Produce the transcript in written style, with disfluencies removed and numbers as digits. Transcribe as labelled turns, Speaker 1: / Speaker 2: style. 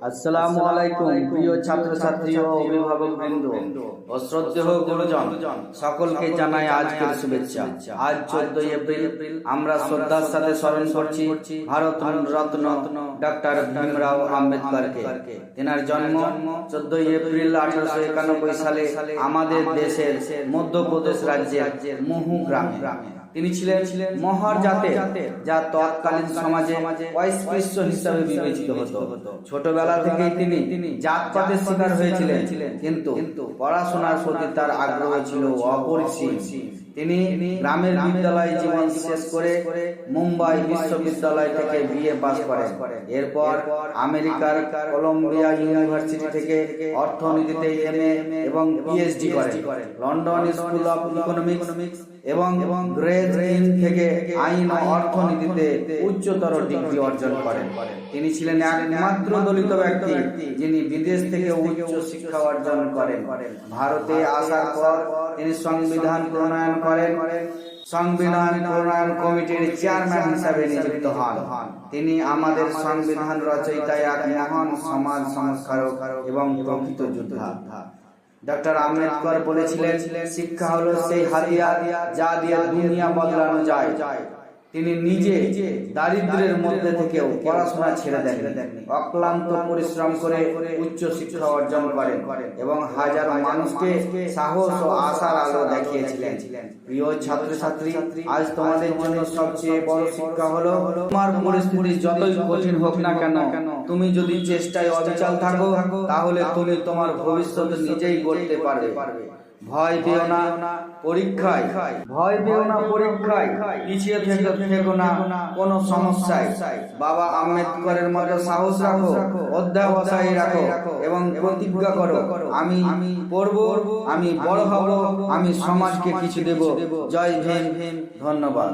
Speaker 1: আসসালামু আলাইকুম প্রিয় ছাত্রছাত্রী ও অভিভাবকবৃন্দ ও শ্রদ্ধেয় গুরুজন, সকলকে জানাই আজকের শুভেচ্ছা। আজ 14 এপ্রিল আমরা শ্রদ্ধার সাথে স্মরণ করছি ভারত রত্ন ডক্টর ভীমরাও আম্বেদকরকে। তেনার জন্ম 14 এপ্রিল 1891 সালে আমাদের দেশের মধ্যপ্রদেশ রাজ্যের মহু গ্রামে। তিনি ছিলেন মহার জাতের, যা তৎকালীন সমাজে অস্পৃশ্য হিসাবে বিবেচিত হতো। ছোটবেলা থেকেই তিনি জাতপাতের শিকার হয়েছিলেন, কিন্তু পড়াশোনার প্রতি তার আগ্রহ ছিল অপরিসীম। তিনি গ্রামের বিদ্যালয় জীবন শেষ করে মুম্বাই বিশ্ববিদ্যালয় থেকে বিএ পাস করেন। এরপর আমেরিকার কলম্বিয়া ইউনিভার্সিটি থেকে অর্থনীতিতে এমএ এবং পিএইচডি করেন। লন্ডন স্কুল অফ ইকোনমিক্স এবং গ্রেড থেকে আইন ও অর্থনীতিতে উচ্চতর ডিগ্রি অর্জন করেন। তিনি ছিলেন একমাত্র দলিত ব্যক্তি যিনি বিদেশ থেকে উচ্চ শিক্ষা অর্জন করেন। ভারতে আসার পর তিনি সংবিধান প্রণয়ন করেন। সংবিধান প্রণয়ন কমিটির চেয়ারম্যান হিসাবে নিযুক্ত হন। তিনি আমাদের সংবিধান রচয়িতা, এক মহান সমাজ সংস্কারক এবং প্রকৃত যোদ্ধা। ডক্টর আম্বেদকর বলেছিলেন, শিক্ষা হলো সেই হাতিয়ার যা দিয়ে দুনিয়া বদলানো যায়। তিনি নিজে দারিদ্র্যের মধ্যে থেকেও পড়াশোনা ছেড়ে দেননি। অক্লান্ত পরিশ্রম করে উচ্চ শিক্ষা অর্জন করেন এবং হাজারো মানুষকে সাহস ও আশার আলো দেখিয়েছিলেন। প্রিয় ছাত্রছাত্রী, আজ তোমাদের জন্য সবচেয়ে বড় শিক্ষা হলো, তোমার পরিস্থিতি যতই কঠিন হোক না কেন, তুমি যদি চেষ্টায় অবিচল থাকো, তাহলে তুমি তোমার ভবিষ্যৎ নিজেই গড়তে পারবে। ভয় পেও না পরীক্ষায়, পিছিয়ে থেকো না কোনো সমস্যায়। বাবা আম্বেদকরের মতো সাহস রাখো, অধ্যাবসায় রাখো এবং প্রতিজ্ঞা করো, আমি পড়ব, আমি বড় হব, আমি সমাজকে কিছু দেব। জয় ভীম, ধন্যবাদ।